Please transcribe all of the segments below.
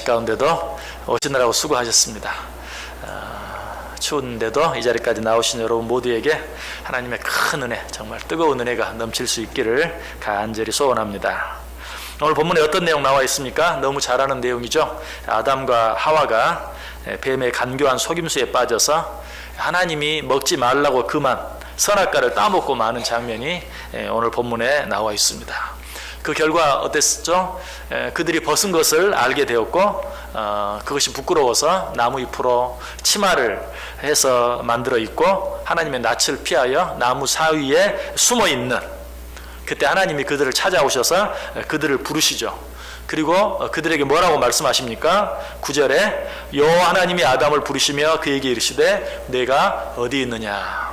날씨 가운데도 오시느라고 수고하셨습니다. 추운데도 이 자리까지 나오신 여러분 모두에게 하나님의 큰 은혜, 정말 뜨거운 은혜가 넘칠 수 있기를 간절히 소원합니다. 오늘 본문에 어떤 내용 나와 있습니까? 너무 잘 아는 내용이죠. 아담과 하와가 뱀의 간교한 속임수에 빠져서 하나님이 먹지 말라고 그만 선악과를 따먹고 마는 장면이 오늘 본문에 나와 있습니다. 그 결과 어땠죠? 그들이 벗은 것을 알게 되었고 그것이 부끄러워서 나무 잎으로 치마를 해서 만들어 입고 하나님의 낯을 피하여 나무 사이에 숨어 있는, 그때 하나님이 그들을 찾아오셔서 그들을 부르시죠. 그리고 그들에게 뭐라고 말씀하십니까? 9절에 여호와 하나님이 아담을 부르시며 그에게 이르시되 내가 어디 있느냐.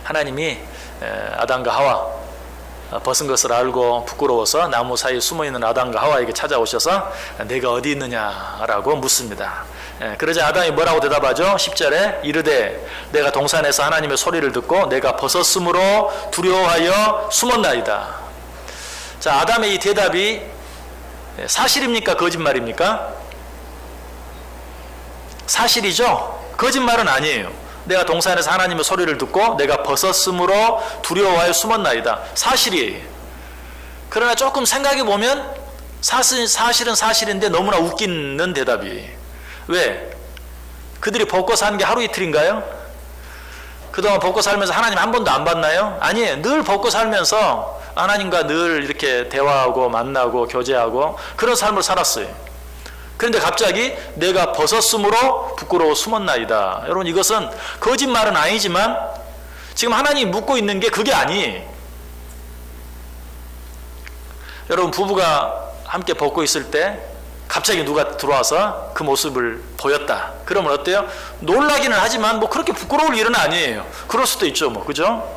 하나님이 아담과 하와 벗은 것을 알고 부끄러워서 나무 사이에 숨어있는 아담과 하와에게 찾아오셔서 내가 어디 있느냐라고 묻습니다. 그러자 아담이 뭐라고 대답하죠? 10절에 이르되 내가 동산에서 하나님의 소리를 듣고 내가 벗었으므로 두려워하여 숨었나이다. 자, 아담의 이 대답이 사실입니까? 거짓말입니까? 사실이죠? 거짓말은 아니에요. 내가 동산에서 하나님의 소리를 듣고 내가 벗었으므로 두려워하여 숨었나이다. 사실이에요. 그러나 조금 생각해 보면 사실은 사실인데 너무나 웃기는 대답이에요. 왜? 그들이 벗고 사는 게 하루 이틀인가요? 그동안 벗고 살면서 하나님 한 번도 안 봤나요? 아니에요. 늘 벗고 살면서 하나님과 늘 이렇게 대화하고 만나고 교제하고 그런 삶을 살았어요. 그런데 갑자기 내가 벗었으므로 부끄러워 숨었나이다. 여러분, 이것은 거짓말은 아니지만 지금 하나님이 묻고 있는 게 그게 아니에요. 여러분, 부부가 함께 벗고 있을 때 갑자기 누가 들어와서 그 모습을 보였다. 그러면 어때요? 놀라기는 하지만 뭐 그렇게 부끄러울 일은 아니에요. 그럴 수도 있죠, 뭐. 그죠?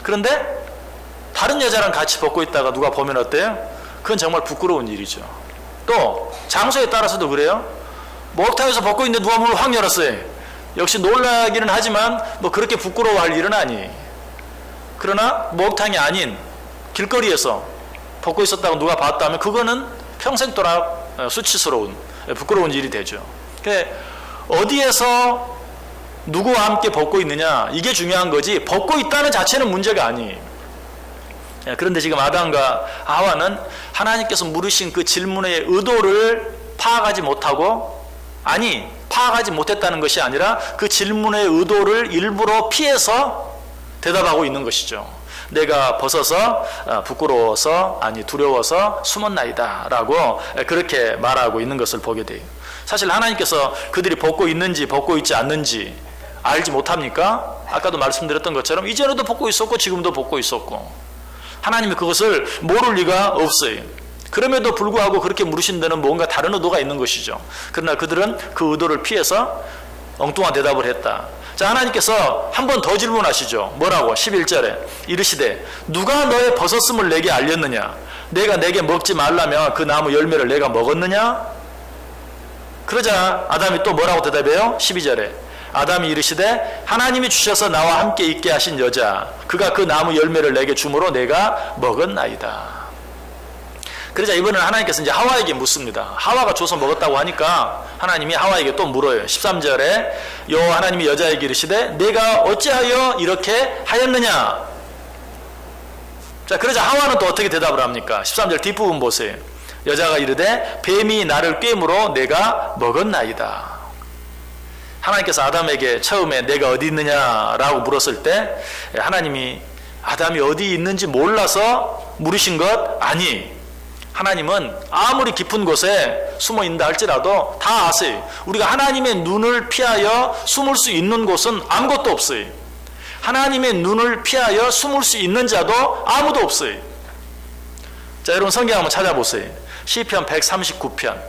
그런데 다른 여자랑 같이 벗고 있다가 누가 보면 어때요? 그건 정말 부끄러운 일이죠. 또 장소에 따라서도 그래요. 목욕탕에서 벗고 있는데 누가 문을 확 열었어요. 역시 놀라기는 하지만 뭐 그렇게 부끄러워할 일은 아니에요. 그러나 목욕탕이 아닌 길거리에서 벗고 있었다고 누가 봤다면 그거는 평생도록 수치스러운 부끄러운 일이 되죠. 어디에서 누구와 함께 벗고 있느냐, 이게 중요한 거지 벗고 있다는 자체는 문제가 아니에요. 그런데 지금 아담과 하와는 하나님께서 물으신 그 질문의 의도를 파악하지 못하고, 아니 파악하지 못했다는 것이 아니라 그 질문의 의도를 일부러 피해서 대답하고 있는 것이죠. 내가 벗어서 부끄러워서, 아니 두려워서 숨었나이다 라고 그렇게 말하고 있는 것을 보게 돼요. 사실 하나님께서 그들이 벗고 있는지 벗고 있지 않는지 알지 못합니까? 아까도 말씀드렸던 것처럼 이전에도 벗고 있었고 지금도 벗고 있었고 하나님이 그것을 모를 리가 없어요. 그럼에도 불구하고 그렇게 물으신 데는 뭔가 다른 의도가 있는 것이죠. 그러나 그들은 그 의도를 피해서 엉뚱한 대답을 했다. 자, 하나님께서 한 번 더 질문하시죠. 뭐라고? 11절에 이르시되 누가 너의 벗었음을 내게 알렸느냐? 내가 내게 먹지 말라며 그 나무 열매를 내가 먹었느냐? 그러자 아담이 또 뭐라고 대답해요? 12절에 아담이 이르시되 하나님이 주셔서 나와 함께 있게 하신 여자 그가 그 나무 열매를 내게 주므로 내가 먹었나이다. 그러자 이번에는 하나님께서 이제 하와에게 묻습니다. 하와가 줘서 먹었다고 하니까 하나님이 하와에게 또 물어요. 13절에 여호와 하나님이 여자에게 이르시되 내가 어찌하여 이렇게 하였느냐? 자, 그러자 하와는 또 어떻게 대답을 합니까? 13절 뒷부분 보세요. 여자가 이르되 뱀이 나를 꿰므로 내가 먹었나이다. 하나님께서 아담에게 처음에 내가 어디 있느냐라고 물었을 때 하나님이 아담이 어디 있는지 몰라서 물으신 것 아니, 하나님은 아무리 깊은 곳에 숨어 있다 할지라도 다 아세요. 우리가 하나님의 눈을 피하여 숨을 수 있는 곳은 아무것도 없어요. 하나님의 눈을 피하여 숨을 수 있는 자도 아무도 없어요. 자, 여러분 성경 한번 찾아보세요. 시편 139편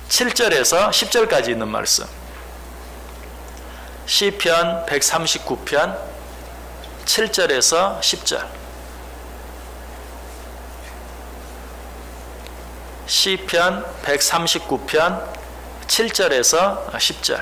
7절에서 10절까지 있는 말씀. 시편 139편 7절에서 10절. 시편 139편 7절에서 10절.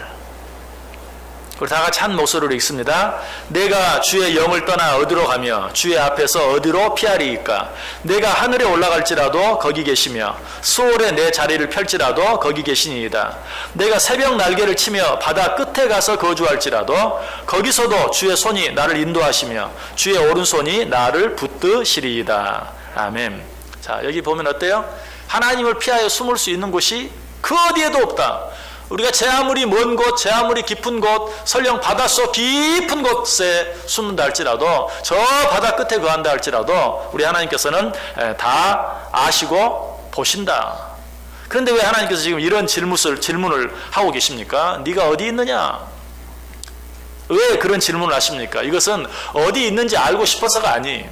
우리 다 같이 한 목소리로 읽습니다. 내가 주의 영을 떠나 어디로 가며 주의 앞에서 어디로 피하리이까. 내가 하늘에 올라갈지라도 거기 계시며 수월에 내 자리를 펼지라도 거기 계시니이다. 내가 새벽 날개를 치며 바다 끝에 가서 거주할지라도 거기서도 주의 손이 나를 인도하시며 주의 오른손이 나를 붙드시리이다. 아멘. 자, 여기 보면 어때요? 하나님을 피하여 숨을 수 있는 곳이 그 어디에도 없다. 우리가 제 아무리 먼 곳, 제 아무리 깊은 곳, 설령 바닷속 깊은 곳에 숨는다 할지라도, 저 바다 끝에 거한다 할지라도 우리 하나님께서는 다 아시고 보신다. 그런데 왜 하나님께서 지금 이런 질문을 하고 계십니까? 네가 어디 있느냐? 왜 그런 질문을 하십니까? 이것은 어디 있는지 알고 싶어서가 아니,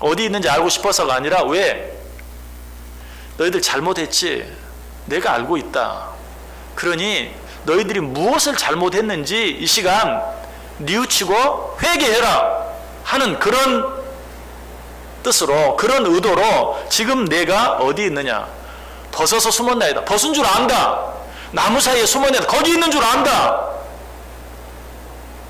어디 있는지 알고 싶어서가 아니라 왜? 너희들 잘못했지? 내가 알고 있다. 그러니 너희들이 무엇을 잘못했는지 이 시간 뉘우치고 회개해라 하는 그런 뜻으로, 그런 의도로 지금 내가 어디 있느냐? 벗어서 숨었나이다. 벗은 줄 안다. 나무 사이에 숨었나이다. 거기 있는 줄 안다.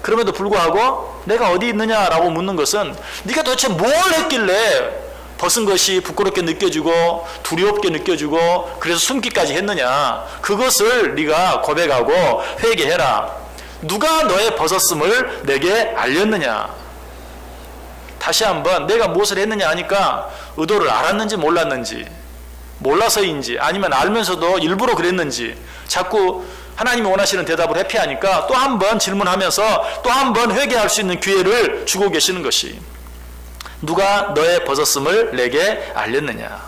그럼에도 불구하고 내가 어디 있느냐라고 묻는 것은 네가 도대체 뭘 했길래 벗은 것이 부끄럽게 느껴지고 두렵게 느껴지고 그래서 숨기까지 했느냐. 그것을 네가 고백하고 회개해라. 누가 너의 벗었음을 내게 알렸느냐. 다시 한번 내가 무엇을 했느냐 하니까 의도를 알았는지 몰랐는지, 몰라서인지 아니면 알면서도 일부러 그랬는지 자꾸 하나님이 원하시는 대답을 회피하니까 또 한 번 질문하면서 또 한 번 회개할 수 있는 기회를 주고 계시는 것이, 누가 너의 벗었음을 내게 알렸느냐.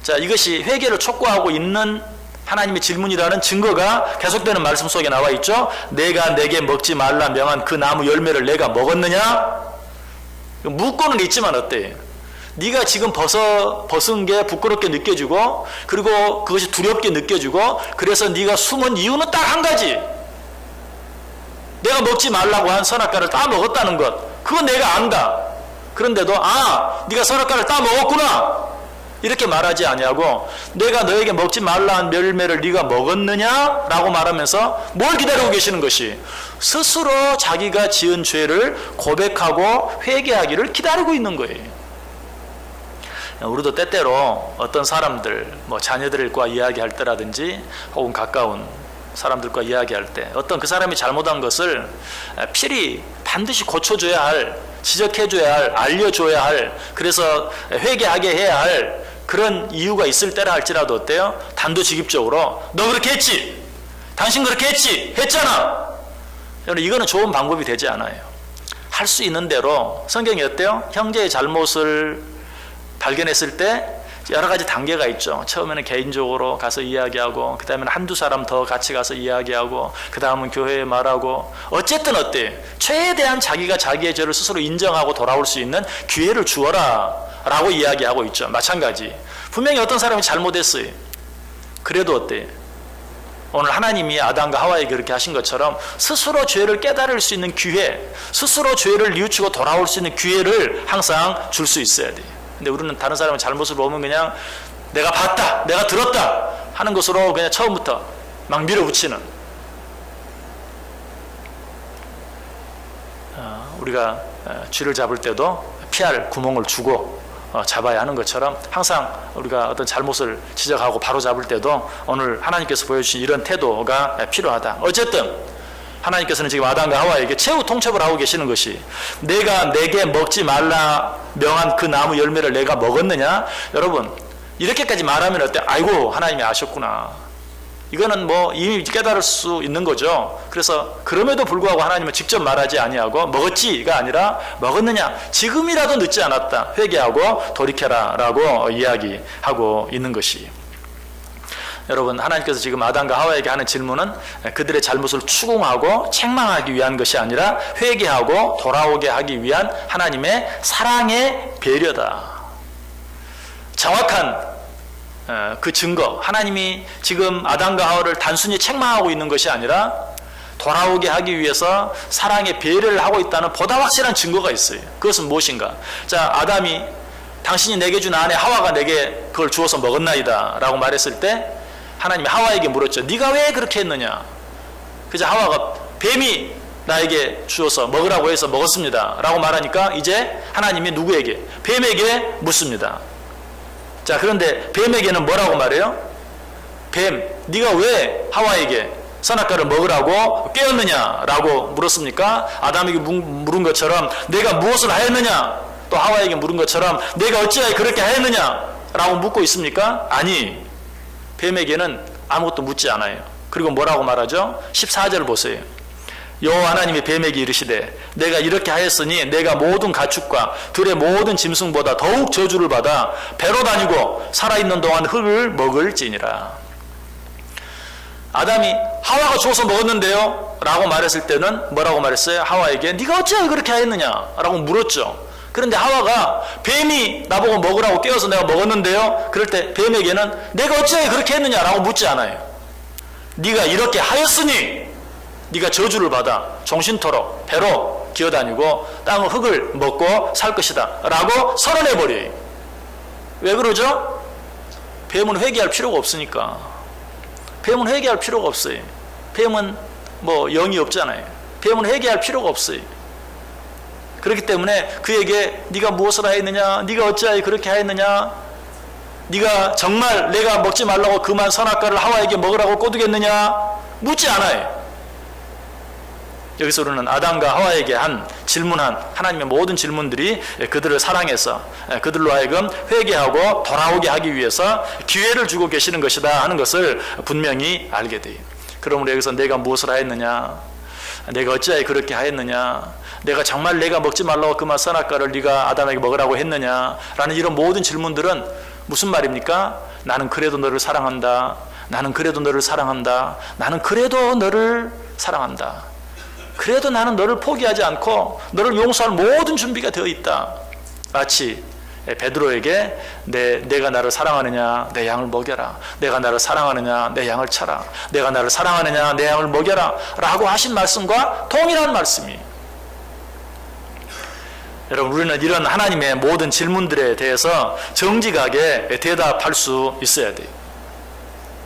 자, 이것이 회개를 촉구하고 있는 하나님의 질문이라는 증거가 계속되는 말씀 속에 나와 있죠. 내가 내게 먹지 말라 명한 그 나무 열매를 내가 먹었느냐? 묻고는 있지만 어때? 네가 지금 벗은 게 부끄럽게 느껴지고 그리고 그것이 두렵게 느껴지고 그래서 네가 숨은 이유는 딱 한 가지. 내가 먹지 말라고 한 선악과를 다 먹었다는 것. 그건 내가 안다. 그런데도 네가 선악과를 따 먹었구나 이렇게 말하지 아니하고 내가 너에게 먹지 말라 한 열매를 네가 먹었느냐? 라고 말하면서 뭘 기다리고 계시는 것이 스스로 자기가 지은 죄를 고백하고 회개하기를 기다리고 있는 거예요. 우리도 때때로 어떤 사람들, 자녀들과 이야기할 때라든지 혹은 가까운 사람들과 이야기할 때 어떤 그 사람이 잘못한 것을 필히 반드시 고쳐줘야 할, 지적해줘야 할, 알려줘야 할, 그래서 회개하게 해야 할 그런 이유가 있을 때라 할지라도 어때요? 단도직입적으로 너 그렇게 했지? 당신 그렇게 했지? 했잖아. 여러분, 이거는 좋은 방법이 되지 않아요. 할 수 있는 대로. 성경이 어때요? 형제의 잘못을 발견했을 때 여러 가지 단계가 있죠. 처음에는 개인적으로 가서 이야기하고, 그 다음에는 한두 사람 더 같이 가서 이야기하고, 그 다음은 교회에 말하고. 어쨌든 어때? 최대한 자기가 자기의 죄를 스스로 인정하고 돌아올 수 있는 기회를 주어라 라고 이야기하고 있죠. 마찬가지. 분명히 어떤 사람이 잘못했어요. 그래도 어때? 오늘 하나님이 아담과 하와에게 그렇게 하신 것처럼 스스로 죄를 깨달을 수 있는 기회, 스스로 죄를 뉘우치고 돌아올 수 있는 기회를 항상 줄 수 있어야 돼요. 근데 우리는 다른 사람의 잘못을 보면 그냥 내가 봤다, 내가 들었다 하는 것으로 그냥 처음부터 막 밀어붙이는, 우리가 쥐를 잡을 때도 피할 구멍을 주고 잡아야 하는 것처럼 항상 우리가 어떤 잘못을 지적하고 바로 잡을 때도 오늘 하나님께서 보여주신 이런 태도가 필요하다. 어쨌든 하나님께서는 지금 아담과 하와에게 최후 통첩을 하고 계시는 것이, 내가 내게 먹지 말라 명한 그 나무 열매를 내가 먹었느냐? 여러분, 이렇게까지 말하면 어때? 아이고, 하나님이 아셨구나. 이거는 이미 깨달을 수 있는 거죠. 그래서 그럼에도 불구하고 하나님은 직접 말하지 아니하고 먹었지가 아니라 먹었느냐? 지금이라도 늦지 않았다. 회개하고 돌이켜라 라고 이야기하고 있는 것이, 여러분, 하나님께서 지금 아담과 하와에게 하는 질문은 그들의 잘못을 추궁하고 책망하기 위한 것이 아니라 회개하고 돌아오게 하기 위한 하나님의 사랑의 배려다. 정확한 그 증거, 하나님이 지금 아담과 하와를 단순히 책망하고 있는 것이 아니라 돌아오게 하기 위해서 사랑의 배려를 하고 있다는 보다 확실한 증거가 있어요. 그것은 무엇인가? 자, 아담이 당신이 내게 준 아내 하와가 내게 그걸 주어서 먹었나이다 라고 말했을 때 하나님이 하와에게 물었죠. 네가 왜 그렇게 했느냐? 그래서 하와가 뱀이 나에게 주어서 먹으라고 해서 먹었습니다 라고 말하니까 이제 하나님이 누구에게? 뱀에게 묻습니다. 자, 그런데 뱀에게는 뭐라고 말해요? 뱀, 네가 왜 하와에게 선악과를 먹으라고 깨웠느냐라고 물었습니까? 아담에게 물은 것처럼 내가 무엇을 하였느냐? 또 하와에게 물은 것처럼 내가 어찌하여 그렇게 하였느냐라고 묻고 있습니까? 아니, 뱀에게는 아무것도 묻지 않아요. 그리고 뭐라고 말하죠? 14절 보세요. 여호와 하나님이 뱀에게 이르시되 내가 이렇게 하였으니 내가 모든 가축과 들의 모든 짐승보다 더욱 저주를 받아 배로 다니고 살아있는 동안 흙을 먹을지니라. 아담이 하와가 줘서 먹었는데요 라고 말했을 때는 뭐라고 말했어요? 하와에게 네가 어찌하여 그렇게 하였느냐 라고 물었죠. 그런데 하와가 뱀이 나보고 먹으라고 깨워서 내가 먹었는데요, 그럴 때 뱀에게는 내가 어찌하여 그렇게 했느냐 라고 묻지 않아요. 네가 이렇게 하였으니 네가 저주를 받아 종신토록 배로 기어다니고 땅의 흙을 먹고 살 것이다 라고 선언해버려요. 왜 그러죠? 뱀은 회개할 필요가 없으니까. 뱀은 회개할 필요가 없어요. 뱀은 뭐 영이 없잖아요. 뱀은 회개할 필요가 없어요. 그렇기 때문에 그에게 네가 무엇을 하였느냐, 네가 어찌하여 그렇게 하였느냐, 네가 정말 내가 먹지 말라고 그만 선악과를 하와에게 먹으라고 꼬두겠느냐 묻지 않아요. 여기서 우리는 아담과 하와에게 질문한 하나님의 모든 질문들이 그들을 사랑해서 그들로 하여금 회개하고 돌아오게 하기 위해서 기회를 주고 계시는 것이다 하는 것을 분명히 알게 돼요. 그러므로 여기서 내가 무엇을 하였느냐, 내가 어찌하여 그렇게 하였느냐, 내가 정말 내가 먹지 말라고 그만 선악과를 네가 아담에게 먹으라고 했느냐 라는 이런 모든 질문들은 무슨 말입니까? 나는 그래도 너를 사랑한다. 나는 그래도 너를 사랑한다. 나는 그래도 너를 사랑한다. 그래도 나는 너를 포기하지 않고 너를 용서할 모든 준비가 되어 있다. 마치 베드로에게 내가 나를 사랑하느냐 내 양을 먹여라. 내가 나를 사랑하느냐 내 양을 쳐라. 내가 나를 사랑하느냐 내 양을 먹여라 라고 하신 말씀과 동일한 말씀이에요. 여러분, 우리는 이런 하나님의 모든 질문들에 대해서 정직하게 대답할 수 있어야 돼요.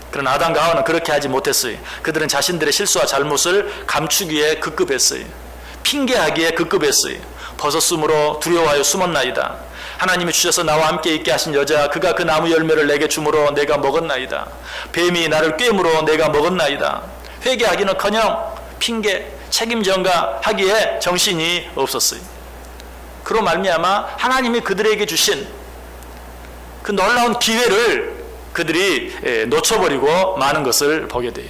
그러나 아담과 하와는 그렇게 하지 못했어요. 그들은 자신들의 실수와 잘못을 감추기에 급급했어요. 핑계하기에 급급했어요. 벗었으므로 두려워하여 숨었나이다. 하나님이 주셔서 나와 함께 있게 하신 여자, 그가 그 나무 열매를 내게 주므로 내가 먹었나이다. 뱀이 나를 꿰므로 내가 먹었나이다. 회개하기는커녕 핑계, 책임 전가하기에 정신이 없었어요. 그로 말미암아 하나님이 그들에게 주신 그 놀라운 기회를 그들이 놓쳐버리고 마는 것을 보게 돼요.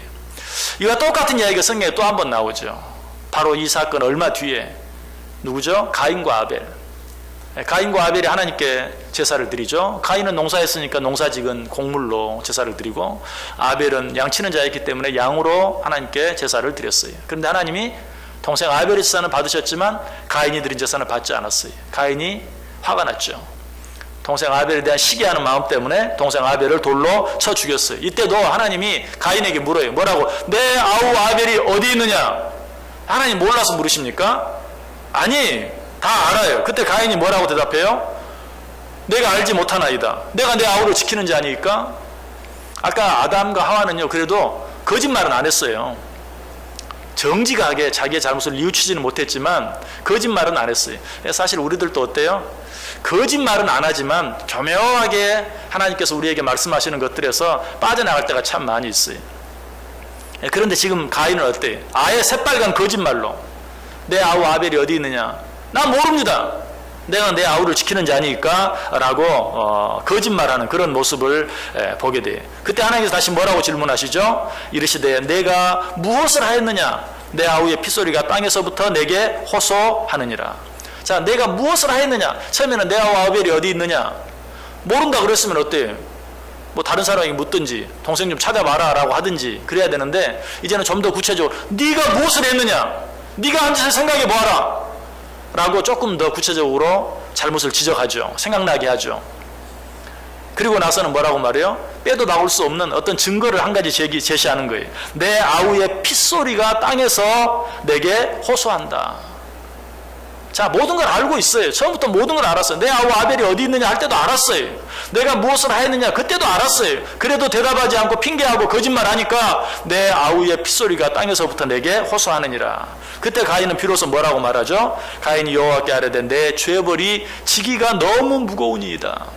이와 똑같은 이야기가 성경에 또 한 번 나오죠. 바로 이 사건 얼마 뒤에 누구죠? 가인과 아벨. 가인과 아벨이 하나님께 제사를 드리죠. 가인은 농사했으니까 농사지은 곡물로 제사를 드리고, 아벨은 양치는 자였기 때문에 양으로 하나님께 제사를 드렸어요. 그런데 하나님이 동생 아벨의 제사는 받으셨지만 가인이 드린 제사는 받지 않았어요. 가인이 화가 났죠. 동생 아벨에 대한 시기하는 마음 때문에 동생 아벨을 돌로 쳐 죽였어요. 이때도 하나님이 가인에게 물어요. 뭐라고? 내 아우 아벨이 어디 있느냐? 하나님 몰라서 물으십니까? 아니, 다 알아요. 그때 가인이 뭐라고 대답해요? 내가 알지 못하나이다. 내가 내 아우를 지키는 자니까. 아까 아담과 하와는요, 그래도 거짓말은 안 했어요. 정직하게 자기의 잘못을 뉘우치지는 못했지만 거짓말은 안 했어요. 사실 우리들도 어때요? 거짓말은 안 하지만 교묘하게 하나님께서 우리에게 말씀하시는 것들에서 빠져나갈 때가 참 많이 있어요. 그런데 지금 가인은 어때요? 아예 새빨간 거짓말로 내 아우 아벨이 어디 있느냐? 난 모릅니다. 내가 내 아우를 지키는 자니까 라고 거짓말하는 그런 모습을 보게 돼요. 그때 하나님께서 다시 뭐라고 질문하시죠? 이르시되 내가 무엇을 하였느냐? 내 아우의 핏소리가 땅에서부터 내게 호소하느니라. 자, 내가 무엇을 하였느냐? 처음에는 내 아우 아벨이 어디 있느냐? 모른다 그랬으면 어때요? 뭐 다른 사람에게 묻든지 동생 좀 찾아봐라 라고 하든지 그래야 되는데, 이제는 좀 더 구체적으로 네가 무엇을 했느냐? 네가 한 짓을 생각해 보아라 라고 조금 더 구체적으로 잘못을 지적하죠. 생각나게 하죠. 그리고 나서는 뭐라고 말해요? 빼도 나올 수 없는 어떤 증거를 한 가지 제시하는 거예요. 내 아우의 핏소리가 땅에서 내게 호소한다. 자, 모든 걸 알고 있어요. 처음부터 모든 걸 알았어요. 내 아우 아벨이 어디 있느냐 할 때도 알았어요. 내가 무엇을 하였느냐 그때도 알았어요. 그래도 대답하지 않고 핑계하고 거짓말하니까 내 아우의 핏소리가 땅에서부터 내게 호소하느니라. 그때 가인은 비로소 뭐라고 말하죠? 가인이 여호와께 아뢰되 내 죄벌이 지기가 너무 무거우니이다.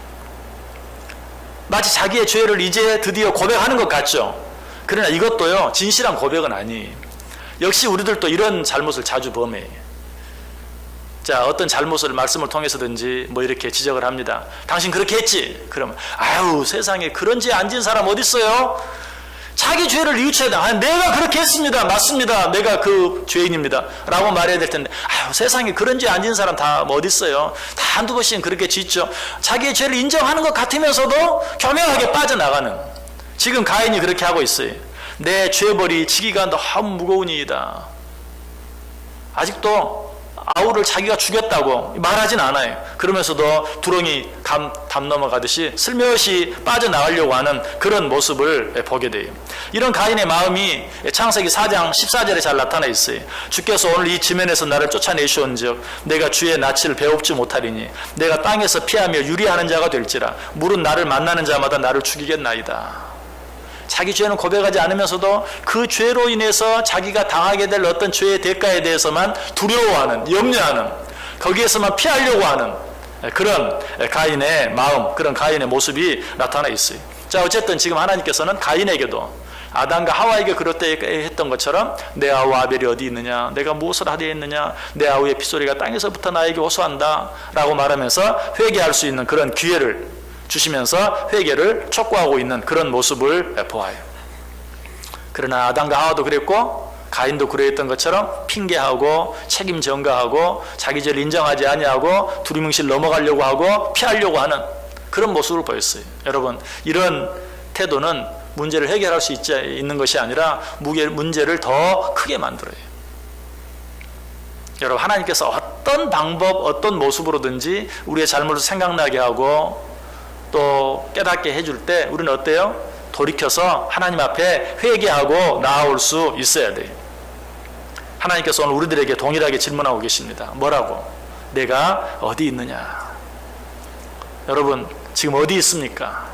마치 자기의 죄를 이제 드디어 고백하는 것 같죠. 그러나 이것도요 진실한 고백은 아니에요. 역시 우리들도 이런 잘못을 자주 범해요. 자, 어떤 잘못을 말씀을 통해서든지 뭐 이렇게 지적을 합니다. 당신 그렇게 했지? 그러면 아유 세상에 그런 죄 안 지은 사람 어디 있어요? 자기 죄를 뉘우쳐야 돼. 아, 내가 그렇게 했습니다. 맞습니다. 내가 그 죄인입니다. 라고 말해야 될 텐데 아유 세상에 그런 죄 안 지은 사람 다 뭐 어디 있어요? 다 한두 번씩은 그렇게 짓죠. 자기의 죄를 인정하는 것 같으면서도 교묘하게 빠져나가는, 지금 가인이 그렇게 하고 있어요. 내 죄벌이 지기가 너무 무거우니이다. 아직도 아우를 자기가 죽였다고 말하진 않아요. 그러면서도 두렁이 담 넘어가듯이 슬며시 빠져나가려고 하는 그런 모습을 보게 돼요. 이런 가인의 마음이 창세기 4장 14절에 잘 나타나 있어요. 주께서 오늘 이 지면에서 나를 쫓아내시온즉 내가 주의 낯을 배웁지 못하리니 내가 땅에서 피하며 유리하는 자가 될지라 물은 나를 만나는 자마다 나를 죽이겠나이다. 자기 죄는 고백하지 않으면서도 그 죄로 인해서 자기가 당하게 될 어떤 죄의 대가에 대해서만 두려워하는, 염려하는, 거기에서만 피하려고 하는 그런 가인의 마음, 그런 가인의 모습이 나타나 있어요. 자, 어쨌든 지금 하나님께서는 가인에게도 아담과 하와에게 그럴 때 했던 것처럼 내 아우 아벨이 어디 있느냐, 내가 무엇을 하려 했느냐, 내 아우의 핏소리가 땅에서부터 나에게 호소한다 라고 말하면서 회개할 수 있는 그런 기회를 주시면서 회개를 촉구하고 있는 그런 모습을 보아요. 그러나 아담과 하와도 그랬고 가인도 그랬던 것처럼 핑계하고 책임 전가하고 자기 죄를 인정하지 아니하고 두리뭉실 넘어가려고 하고 피하려고 하는 그런 모습을 보였어요. 여러분, 이런 태도는 문제를 해결할 수 있는 것이 아니라 문제를 더 크게 만들어요. 여러분, 하나님께서 어떤 방법, 어떤 모습으로든지 우리의 잘못을 생각나게 하고 또 깨닫게 해줄 때 우리는 어때요? 돌이켜서 하나님 앞에 회개하고 나아올 수 있어야 돼요. 하나님께서 오늘 우리들에게 동일하게 질문하고 계십니다. 뭐라고? 내가 어디 있느냐? 여러분 지금 어디 있습니까?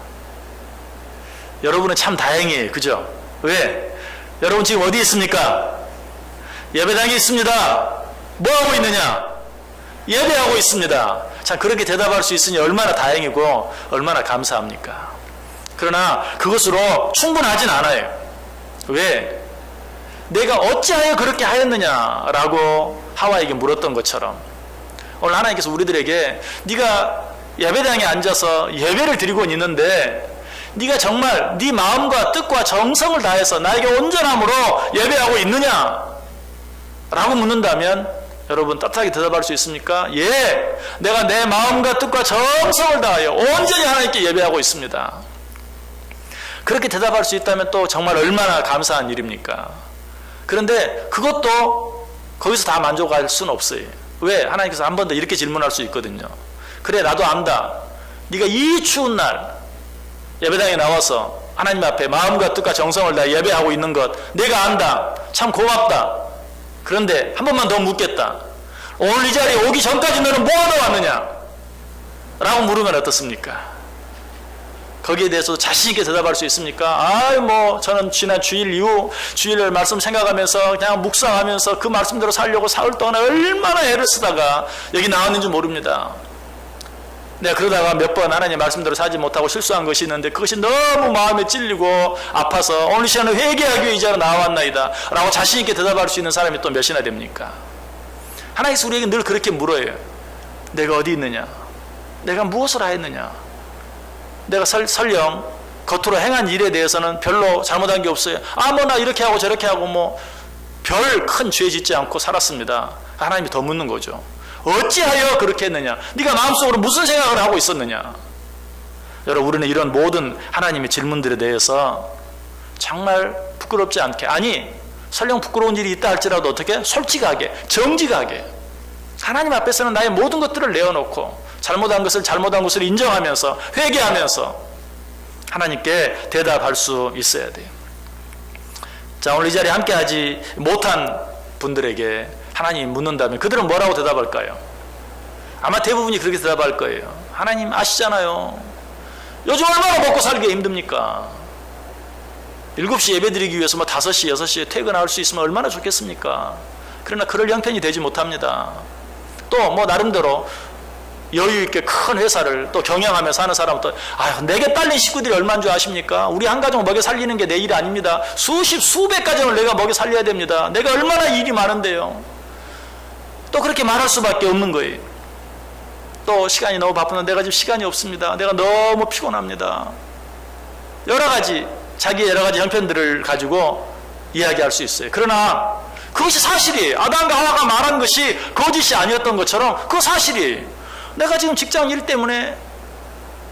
여러분은 참 다행이에요. 그죠? 왜? 여러분 지금 어디 있습니까? 예배당에 있습니다. 뭐하고 있느냐? 예배하고 있습니다. 참 그렇게 대답할 수 있으니 얼마나 다행이고 얼마나 감사합니까? 그러나 그것으로 충분하진 않아요. 왜? 내가 어찌하여 그렇게 하였느냐라고 하와에게 물었던 것처럼 오늘 하나님께서 우리들에게 네가 예배당에 앉아서 예배를 드리고 있는데 네가 정말 네 마음과 뜻과 정성을 다해서 나에게 온전함으로 예배하고 있느냐? 라고 묻는다면 여러분 따뜻하게 대답할 수 있습니까? 예, 내가 내 마음과 뜻과 정성을 다하여 온전히 하나님께 예배하고 있습니다. 그렇게 대답할 수 있다면 또 정말 얼마나 감사한 일입니까? 그런데 그것도 거기서 다 만족할 수는 없어요. 왜? 하나님께서 한 번 더 이렇게 질문할 수 있거든요. 그래, 나도 안다. 네가 이 추운 날 예배당에 나와서 하나님 앞에 마음과 뜻과 정성을 다해 예배하고 있는 것 내가 안다. 참 고맙다. 그런데 한 번만 더 묻겠다. 오늘 이 자리에 오기 전까지 너는 뭐하러 왔느냐? 라고 물으면 어떻습니까? 거기에 대해서 자신 있게 대답할 수 있습니까? 저는 지난 주일 이후 주일 말씀 생각하면서 그냥 묵상하면서 그 말씀대로 살려고 사흘 동안 얼마나 애를 쓰다가 여기 나왔는지 모릅니다. 내가 그러다가 몇 번 하나님 말씀대로 살지 못하고 실수한 것이 있는데 그것이 너무 마음에 찔리고 아파서 오늘 시간에 회개하기 위해 이 자리에 나왔나이다 라고 자신 있게 대답할 수 있는 사람이 또 몇이나 됩니까? 하나님께서 우리에게 늘 그렇게 물어요. 내가 어디 있느냐? 내가 무엇을 하였느냐? 내가 설령 겉으로 행한 일에 대해서는 별로 잘못한 게 없어요. 나 이렇게 하고 저렇게 하고 별 큰 죄 짓지 않고 살았습니다. 하나님이 더 묻는 거죠. 어찌하여 그렇게 했느냐? 네가 마음속으로 무슨 생각을 하고 있었느냐? 여러분, 우리는 이런 모든 하나님의 질문들에 대해서 정말 부끄럽지 않게, 아니 설령 부끄러운 일이 있다 할지라도 어떻게? 솔직하게, 정직하게 하나님 앞에서는 나의 모든 것들을 내어놓고 잘못한 것을 인정하면서 회개하면서 하나님께 대답할 수 있어야 돼요. 자, 오늘 이 자리에 함께하지 못한 분들에게 하나님이 묻는다면 그들은 뭐라고 대답할까요? 아마 대부분이 그렇게 대답할 거예요. 하나님 아시잖아요. 요즘 얼마나 먹고 살기가 힘듭니까? 7시 예배 드리기 위해서 5시, 6시에 퇴근할 수 있으면 얼마나 좋겠습니까? 그러나 그럴 형편이 되지 못합니다. 또 나름대로 여유 있게 큰 회사를 또 경영하며 사는 사람은 또 내게 딸린 식구들이 얼마인 줄 아십니까? 우리 한 가정 먹여 살리는 게 내 일이 아닙니다. 수백 가정을 내가 먹여 살려야 됩니다. 내가 얼마나 일이 많은데요. 또 그렇게 말할 수밖에 없는 거예요. 또 시간이 너무 바쁜데 내가 지금 시간이 없습니다. 내가 너무 피곤합니다. 자기의 여러 가지 형편들을 가지고 이야기할 수 있어요. 그러나 그것이 사실이에요. 아담과 하와가 말한 것이 거짓이 아니었던 것처럼 그거 사실이에요. 내가 지금 직장 일 때문에,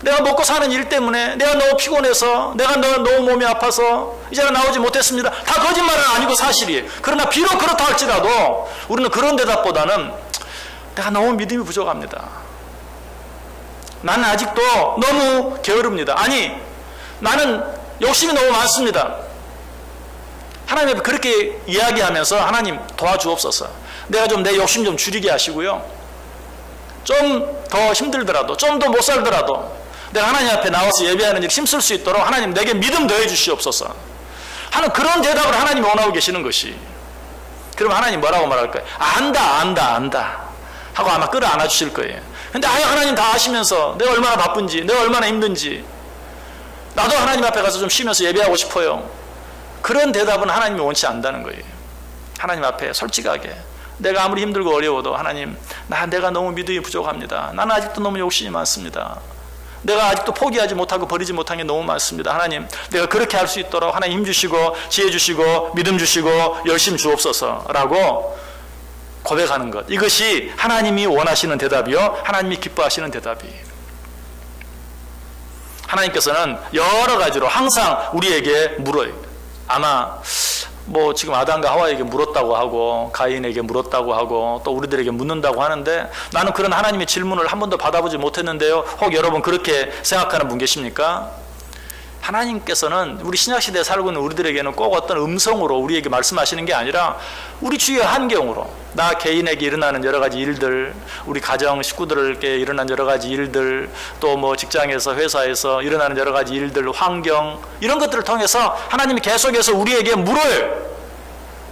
내가 먹고 사는 일 때문에, 내가 너무 피곤해서, 내가 너무 몸이 아파서 이제는 나오지 못했습니다. 다 거짓말은 아니고 사실이에요. 그러나 비록 그렇다 할지라도 우리는 그런 대답보다는 내가 너무 믿음이 부족합니다. 나는 아직도 너무 게으릅니다. 아니, 나는 욕심이 너무 많습니다. 하나님 앞에 그렇게 이야기하면서 하나님 도와주옵소서. 내가 좀 내 욕심 좀 줄이게 하시고요. 좀 더 힘들더라도, 좀 더 못 살더라도 내가 하나님 앞에 나와서 예배하는 일 힘쓸 수 있도록 하나님 내게 믿음 더해 주시옵소서 하는 그런 대답을 하나님이 원하고 계시는 것이. 그러면 하나님 뭐라고 말할까요? 안다 하고 아마 끌어안아 주실 거예요. 근데 하나님 다 아시면서 내가 얼마나 바쁜지, 내가 얼마나 힘든지, 나도 하나님 앞에 가서 좀 쉬면서 예배하고 싶어요. 그런 대답은 하나님이 원치 않는다는 거예요. 하나님 앞에 솔직하게 내가 아무리 힘들고 어려워도 하나님, 내가 너무 믿음이 부족합니다. 나는 아직도 너무 욕심이 많습니다. 내가 아직도 포기하지 못하고 버리지 못한 게 너무 많습니다. 하나님, 내가 그렇게 할 수 있도록 하나님 힘 주시고 지혜 주시고 믿음 주시고 열심 주옵소서라고 고백하는 것. 이것이 하나님이 원하시는 대답이요, 하나님이 기뻐하시는 대답이에요. 하나님께서는 여러 가지로 항상 우리에게 물어요. 아마 지금 아담과 하와에게 물었다고 하고 가인에게 물었다고 하고 또 우리들에게 묻는다고 하는데, 나는 그런 하나님의 질문을 한 번도 받아보지 못했는데요. 혹 여러분 그렇게 생각하는 분 계십니까? 하나님께서는 우리 신약시대에 살고 있는 우리들에게는 꼭 어떤 음성으로 우리에게 말씀하시는 게 아니라 우리 주위의 환경으로, 나 개인에게 일어나는 여러 가지 일들, 우리 가정 식구들에게 일어나는 여러 가지 일들, 또 직장에서 회사에서 일어나는 여러 가지 일들, 환경, 이런 것들을 통해서 하나님이 계속해서 우리에게 물어요.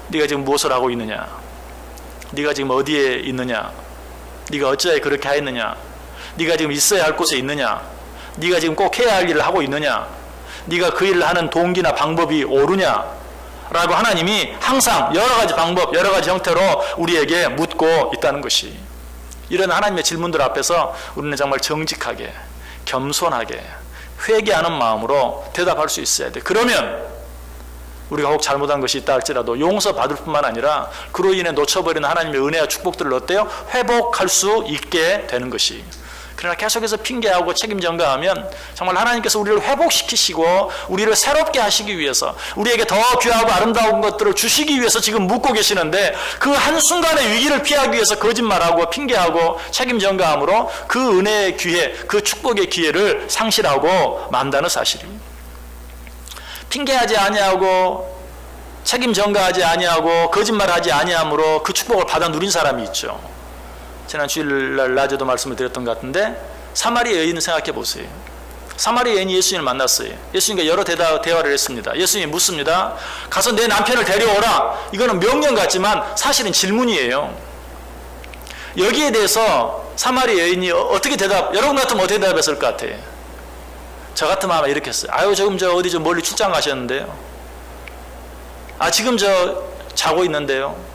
네가 지금 무엇을 하고 있느냐? 네가 지금 어디에 있느냐? 네가 어찌하여 그렇게 하였느냐? 네가 지금 있어야 할 곳에 있느냐? 네가 지금 꼭 해야 할 일을 하고 있느냐? 네가 그 일을 하는 동기나 방법이 옳으냐? 라고 하나님이 항상 여러 가지 방법, 여러 가지 형태로 우리에게 묻고 있다는 것이. 이런 하나님의 질문들 앞에서 우리는 정말 정직하게, 겸손하게, 회개하는 마음으로 대답할 수 있어야 돼. 그러면 우리가 혹 잘못한 것이 있다 할지라도 용서받을 뿐만 아니라 그로 인해 놓쳐버리는 하나님의 은혜와 축복들을 어때요? 회복할 수 있게 되는 것이. 그러나 계속해서 핑계하고 책임 전가하면 정말 하나님께서 우리를 회복시키시고 우리를 새롭게 하시기 위해서, 우리에게 더 귀하고 아름다운 것들을 주시기 위해서 지금 묻고 계시는데, 그 한순간의 위기를 피하기 위해서 거짓말하고 핑계하고 책임 전가함으로 그 은혜의 기회, 그 축복의 기회를 상실하고 만다는 사실이. 핑계하지 아니하고 책임 전가하지 아니하고 거짓말하지 아니함으로 그 축복을 받아 누린 사람이 있죠. 지난 주일날 낮에도 말씀을 드렸던 것 같은데, 사마리 여인을 생각해 보세요. 사마리 여인이 예수님을 만났어요. 예수님과 여러 대화를 했습니다. 예수님이 묻습니다. 가서 내 남편을 데려오라. 이거는 명령 같지만 사실은 질문이에요. 여기에 대해서 사마리 여인이 어떻게 여러분 같으면 어떻게 대답했을 것 같아요? 저 같으면 아마 이렇게 했어요. 지금 어디 멀리 출장 가셨는데요. 지금 자고 있는데요.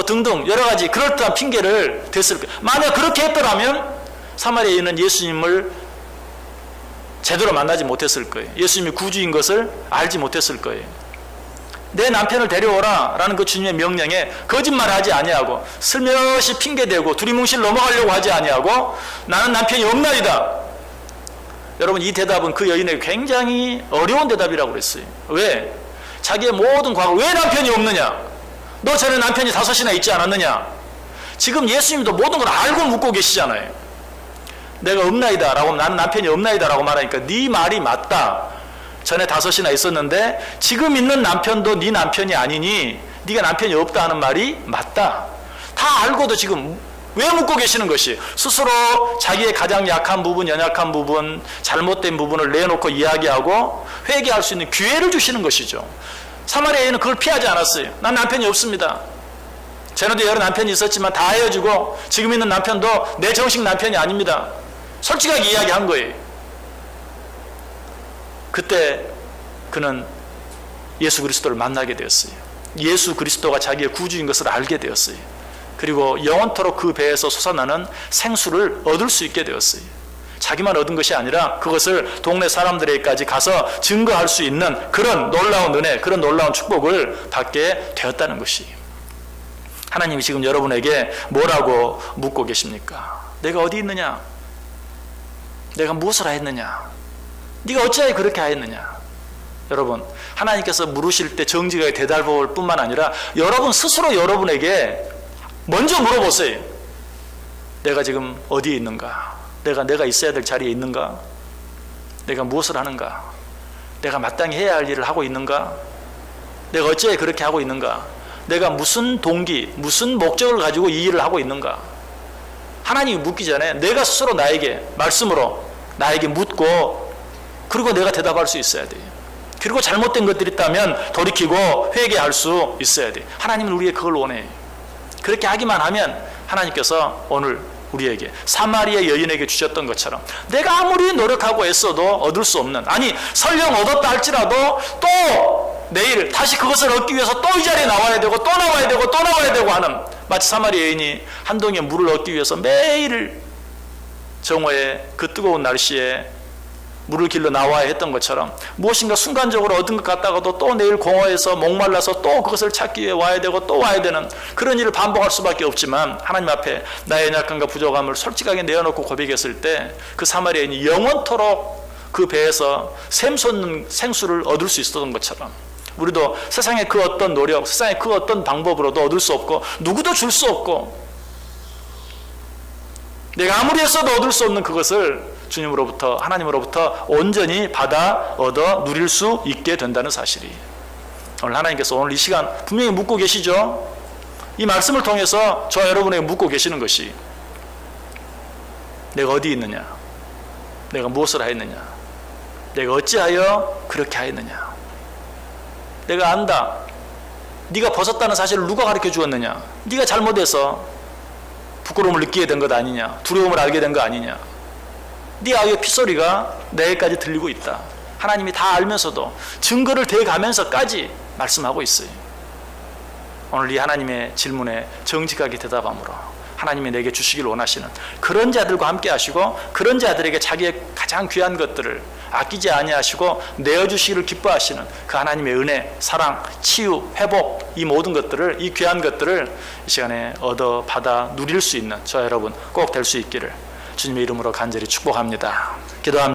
등등 여러 가지 그럴듯한 핑계를 댔을 거예요. 만약 그렇게 했더라면 사마리아 여인은 예수님을 제대로 만나지 못했을 거예요. 예수님이 구주인 것을 알지 못했을 거예요. 내 남편을 데려오라 라는 그 주님의 명령에 거짓말하지 아니하고 슬며시 핑계대고 두리뭉실 넘어가려고 하지 아니하고 나는 남편이 없나이다. 여러분, 이 대답은 그 여인에게 굉장히 어려운 대답이라고 그랬어요. 왜? 자기의 모든 과거, 왜 남편이 없느냐? 너 전에 남편이 5이나 있지 않았느냐? 지금 예수님도 모든 걸 알고 묻고 계시잖아요. 내가 없나이다 라고, 나는 남편이 없나이다 라고 말하니까 네 말이 맞다. 전에 5이나 있었는데 지금 있는 남편도 네 남편이 아니니 네가 남편이 없다 하는 말이 맞다. 다 알고도 지금 왜 묻고 계시는 것이? 스스로 자기의 가장 약한 부분, 연약한 부분, 잘못된 부분을 내놓고 이야기하고 회개할 수 있는 기회를 주시는 것이죠. 사마리아 여인은 그걸 피하지 않았어요. 난 남편이 없습니다. 전에도 여러 남편이 있었지만 다 헤어지고 지금 있는 남편도 내 정식 남편이 아닙니다. 솔직하게 이야기한 거예요. 그때 그는 예수 그리스도를 만나게 되었어요. 예수 그리스도가 자기의 구주인 것을 알게 되었어요. 그리고 영원토록 그 배에서 솟아나는 생수를 얻을 수 있게 되었어요. 자기만 얻은 것이 아니라 그것을 동네 사람들에게까지 가서 증거할 수 있는 그런 놀라운 은혜, 그런 놀라운 축복을 받게 되었다는 것이에요. 하나님이 지금 여러분에게 뭐라고 묻고 계십니까? 내가 어디 있느냐? 내가 무엇을 하였느냐? 네가 어찌하여 그렇게 하였느냐? 여러분, 하나님께서 물으실 때 정직하게 대답할 뿐만 아니라 여러분 스스로 여러분에게 먼저 물어보세요. 내가 지금 어디에 있는가? 내가 있어야 될 자리에 있는가? 내가 무엇을 하는가? 내가 마땅히 해야 할 일을 하고 있는가? 내가 어찌하여 그렇게 하고 있는가? 내가 무슨 동기, 무슨 목적을 가지고 이 일을 하고 있는가? 하나님이 묻기 전에 내가 스스로 나에게 말씀으로 나에게 묻고 그리고 내가 대답할 수 있어야 돼요. 그리고 잘못된 것들이 있다면 돌이키고 회개할 수 있어야 돼요. 하나님은 우리에게 그걸 원해요. 그렇게 하기만 하면 하나님께서 오늘 우리에게 사마리아 여인에게 주셨던 것처럼 내가 아무리 노력하고 애써도 얻을 수 없는, 아니 설령 얻었다 할지라도 또 내일 다시 그것을 얻기 위해서 또 이 자리에 나와야 되고 또 나와야 되고 또 나와야 되고 하는, 마치 사마리아 여인이 한 동이의 물을 얻기 위해서 매일 정오에 그 뜨거운 날씨에 물을 길러 나와야 했던 것처럼 무엇인가 순간적으로 얻은 것 같다가도 또 내일 공허해서 목말라서 또 그것을 찾기 위해 와야 되고 또 와야 되는 그런 일을 반복할 수밖에 없지만, 하나님 앞에 나의 연약함과 부족함을 솔직하게 내어놓고 고백했을 때 그 사마리아인이 영원토록 그 배에서 샘솟는 생수를 얻을 수 있었던 것처럼 우리도 세상의 그 어떤 노력, 세상의 그 어떤 방법으로도 얻을 수 없고 누구도 줄 수 없고 내가 아무리 했어도 얻을 수 없는 그것을 주님으로부터, 하나님으로부터 온전히 받아 얻어 누릴 수 있게 된다는 사실이, 오늘 하나님께서 오늘 이 시간 분명히 묻고 계시죠. 이 말씀을 통해서 저와 여러분에게 묻고 계시는 것이 내가 어디 있느냐? 내가 무엇을 하였느냐? 내가 어찌하여 그렇게 하였느냐? 내가 안다. 네가 벗었다는 사실을 누가 가르쳐 주었느냐? 네가 잘못해서 부끄러움을 느끼게 된 것 아니냐? 두려움을 알게 된 거 아니냐? 네 아이의 핏소리가 내게까지 들리고 있다. 하나님이 다 알면서도 증거를 대가면서까지 말씀하고 있어요. 오늘 이 하나님의 질문에 정직하게 대답함으로 하나님이 내게 주시길 원하시는 그런 자들과 함께 하시고, 그런 자들에게 자기의 가장 귀한 것들을 아끼지 아니하시고 내어주시기를 기뻐하시는 그 하나님의 은혜, 사랑, 치유, 회복, 이 모든 것들을, 이 귀한 것들을 이 시간에 얻어 받아 누릴 수 있는 저 여러분 꼭 될 수 있기를 주님의 이름으로 간절히 축복합니다. 기도합니다.